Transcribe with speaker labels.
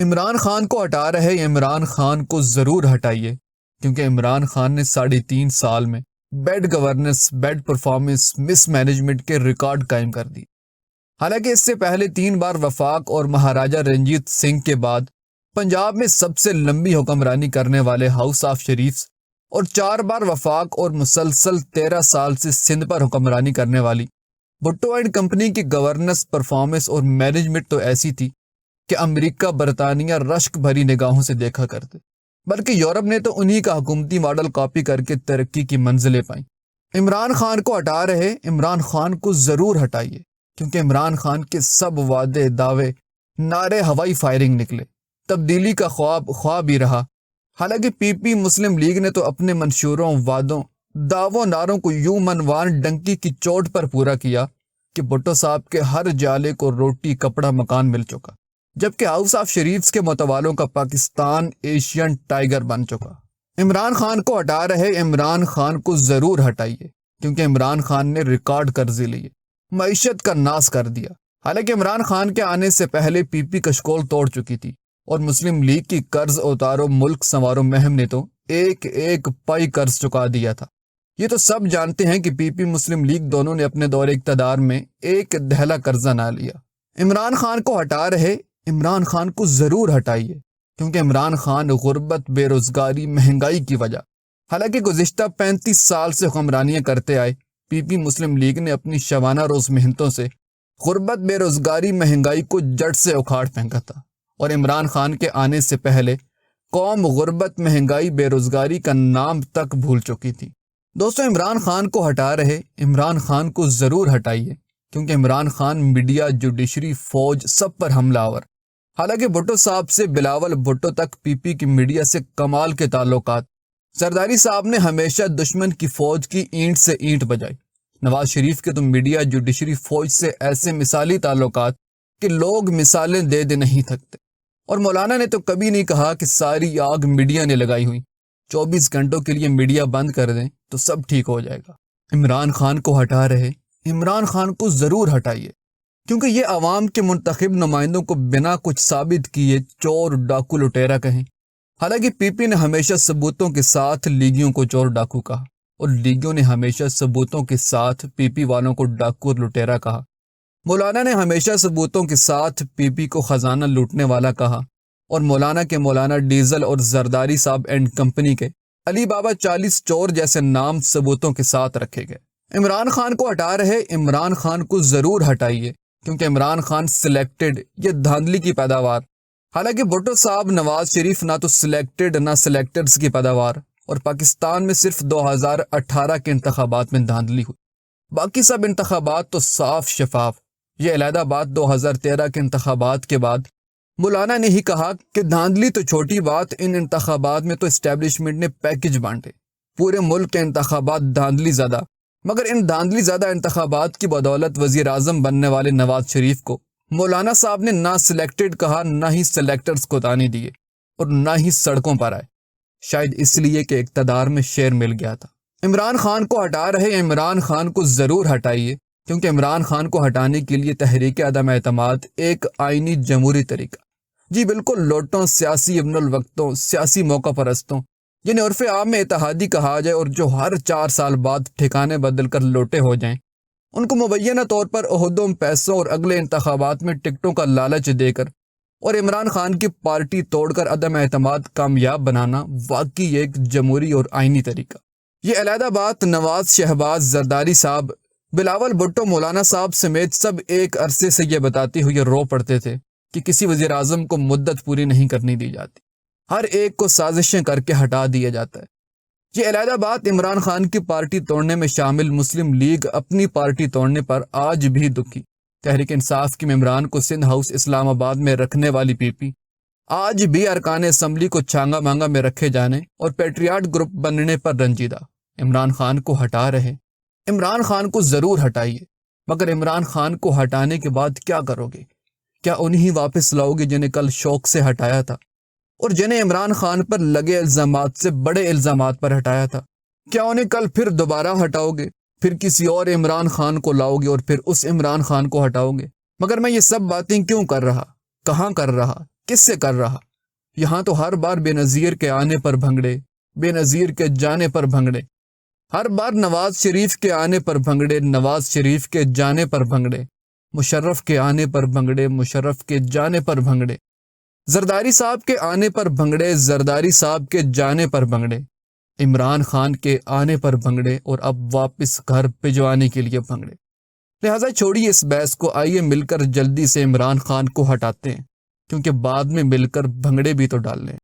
Speaker 1: عمران خان کو ہٹا رہے عمران خان کو ضرور ہٹائیے، کیونکہ عمران خان نے 3.5 سال میں بیڈ گورننس، بیڈ پرفارمنس، مس مینجمنٹ کے ریکارڈ قائم کر دی۔ حالانکہ اس سے پہلے 3 بار وفاق اور مہاراجہ رنجیت سنگھ کے بعد پنجاب میں سب سے لمبی حکمرانی کرنے والے ہاؤس آف شریفز اور 4 بار وفاق اور مسلسل 13 سال سے سندھ پر حکمرانی کرنے والی بھٹو اینڈ کمپنی کی گورننس، پرفارمنس اور مینجمنٹ تو ایسی تھی کہ امریکہ، برطانیہ رشک بھری نگاہوں سے دیکھا کرتے، بلکہ یورپ نے تو انہی کا حکومتی ماڈل کاپی کر کے ترقی کی منزلیں پائیں۔ عمران خان کو ہٹا رہے عمران خان کو ضرور ہٹائیے، کیونکہ عمران خان کے سب وعدے، دعوے، نعرے ہوائی فائرنگ نکلے، تبدیلی کا خواب ہی رہا۔ حالانکہ پی پی مسلم لیگ نے تو اپنے منشوروں، وعدوں، دعووں، نعروں کو یوں منوان ڈنکی کی چوٹ پر پورا کیا کہ بھٹو صاحب کے ہر جالے کو روٹی، کپڑا، مکان مل چکا، جبکہ ہاؤس آف شریفز کے متوالوں کا پاکستان ایشین ٹائیگر بن چکا۔ عمران خان کو ہٹا رہے عمران خان کو ضرور ہٹائیے، کیونکہ عمران خان نے ریکارڈ قرضے لیے، معیشت کا ناس کر دیا۔ حالانکہ عمران خان کے آنے سے پہلے پی پی کشکول توڑ چکی تھی، اور مسلم لیگ کی قرض اتارو ملک سنوارو مہم نے تو ایک ایک پائی قرض چکا دیا تھا۔ یہ تو سب جانتے ہیں کہ پی پی مسلم لیگ دونوں نے اپنے دور اقتدار میں ایک دہلا قرضہ نہ لیا۔ عمران خان کو ہٹا رہے عمران خان کو ضرور ہٹائیے، کیونکہ عمران خان غربت، بے روزگاری، مہنگائی کی وجہ، حالانکہ گزشتہ 35 سال سے حکمرانیاں کرتے آئے پی پی مسلم لیگ نے اپنی شبانہ روز محنتوں سے غربت، بے روزگاری، مہنگائی کو جڑ سے اکھاڑ پھینکا تھا، اور عمران خان کے آنے سے پہلے قوم غربت، مہنگائی، بے روزگاری کا نام تک بھول چکی تھی۔ دوستو، عمران خان کو ہٹا رہے عمران خان کو ضرور ہٹائیے، کیونکہ عمران خان میڈیا، جوڈیشری، فوج سب پر حملہ آور۔ حالانکہ بھٹو صاحب سے بلاول بھٹو تک پی پی کی میڈیا سے کمال کے تعلقات، زرداری صاحب نے ہمیشہ دشمن کی فوج کی اینٹ سے اینٹ بجائی۔ نواز شریف کے تو میڈیا، جوڈیشری، فوج سے ایسے مثالی تعلقات کہ لوگ مثالیں دے نہیں تھکتے۔ اور مولانا نے تو کبھی نہیں کہا کہ ساری آگ میڈیا نے لگائی ہوئی، 24 گھنٹوں کے لیے میڈیا بند کر دیں تو سب ٹھیک ہو جائے گا۔ عمران خان کو ہٹا رہے عمران خان کو ضرور ہٹائیے، کیونکہ یہ عوام کے منتخب نمائندوں کو بنا کچھ ثابت کیے چور، ڈاکو، لٹیرا کہیں۔ حالانکہ پی پی نے ہمیشہ ثبوتوں کے ساتھ لیگیوں کو چور، ڈاکو کہا، اور لیگیوں نے ہمیشہ ثبوتوں کے ساتھ پی پی والوں کو ڈاکو اور لٹیرا کہا۔ مولانا نے ہمیشہ ثبوتوں کے ساتھ پی پی کو خزانہ لوٹنے والا کہا، اور مولانا کے مولانا ڈیزل اور زرداری صاحب اینڈ کمپنی کے علی بابا 40 چور جیسے نام ثبوتوں کے ساتھ رکھے گئے۔ عمران خان کو ہٹا رہے عمران خان کو ضرور ہٹائیے، کیونکہ عمران خان سلیکٹڈ، یہ دھاندلی کی پیداوار۔ حالانکہ بھٹو صاحب، نواز شریف نہ تو سلیکٹڈ نہ سلیکٹرز کی پیداوار، اور پاکستان میں صرف 2018 کے انتخابات میں دھاندلی ہوئی، باقی سب انتخابات تو صاف شفاف۔ یہ علیحدہ بات 2013 کے انتخابات کے بعد مولانا نے ہی کہا کہ دھاندلی تو چھوٹی بات، ان انتخابات میں تو اسٹیبلشمنٹ نے پیکج بانٹے، پورے ملک کے انتخابات دھاندلی زدہ۔ مگر ان دھاندلی زدہ انتخابات کی بدولت وزیر اعظم بننے والے نواز شریف کو مولانا صاحب نے نہ سلیکٹڈ کہا، نہ ہی سلیکٹرز کو تانے دیے، اور نہ ہی سڑکوں پر آئے، شاید اس لیے کہ اقتدار میں شیر مل گیا تھا۔ عمران خان کو ہٹا رہے عمران خان کو ضرور ہٹائیے، کیونکہ عمران خان کو ہٹانے کے لیے تحریک عدم اعتماد ایک آئینی جمہوری طریقہ، جی بالکل، لوٹوں، سیاسی ابن الوقتوں، سیاسی موقع پرستوں، جنہیں عرف عام میں اتحادی کہا جائے اور جو ہر 4 سال بعد ٹھکانے بدل کر لوٹے ہو جائیں، ان کو مبینہ طور پر عہدوں، پیسوں اور اگلے انتخابات میں ٹکٹوں کا لالچ دے کر اور عمران خان کی پارٹی توڑ کر عدم اعتماد کامیاب بنانا واقعی ایک جمہوری اور آئینی طریقہ۔ یہ علیحدہ بات نواز، شہباز، زرداری صاحب، بلاول بھٹو، مولانا صاحب سمیت سب ایک عرصے سے یہ بتاتے ہوئے رو پڑتے تھے کہ کسی وزیر اعظم کو مدت پوری نہیں کرنی دی جاتی، ہر ایک کو سازشیں کر کے ہٹا دیا جاتا ہے۔ یہ علیحدہ بات عمران خان کی پارٹی توڑنے میں شامل مسلم لیگ اپنی پارٹی توڑنے پر آج بھی دکھی۔ تحریک انصاف کی ممبران کو سندھ ہاؤس اسلام آباد میں رکھنے والی پی پی آج بھی ارکان اسمبلی کو چھانگا مانگا میں رکھے جانے اور پیٹریاٹ گروپ بننے پر رنجیدہ۔ عمران خان کو ہٹا رہے عمران خان کو ضرور ہٹائیے، مگر عمران خان کو ہٹانے کے بعد کیا کرو گے؟ کیا انہیں واپس لاؤ گے جنہیں کل شوق سے ہٹایا تھا اور جنہیں عمران خان پر لگے الزامات سے بڑے الزامات پر ہٹایا تھا؟ کیا انہیں کل پھر دوبارہ ہٹاؤ گے، پھر کسی اور عمران خان کو لاؤ گے اور پھر اس عمران خان کو ہٹاؤ گے؟ مگر میں یہ سب باتیں کیوں کر رہا، کہاں کر رہا، کس سے کر رہا؟ یہاں تو ہر بار بے نظیر کے آنے پر بھنگڑے، بے نظیر کے جانے پر بھنگڑے، ہر بار نواز شریف کے آنے پر بھنگڑے، نواز شریف کے جانے پر بھنگڑے، مشرف کے آنے پر بھنگڑے، مشرف کے جانے پر بھنگڑے، زرداری صاحب کے آنے پر بھنگڑے، زرداری صاحب کے جانے پر بھنگڑے، عمران خان کے آنے پر بھنگڑے، اور اب واپس گھر بھجوانے کے لیے بھنگڑے۔ لہٰذا چھوڑیے اس بحث کو، آئیے مل کر جلدی سے عمران خان کو ہٹاتے ہیں، کیونکہ بعد میں مل کر بھنگڑے بھی تو ڈال لیں۔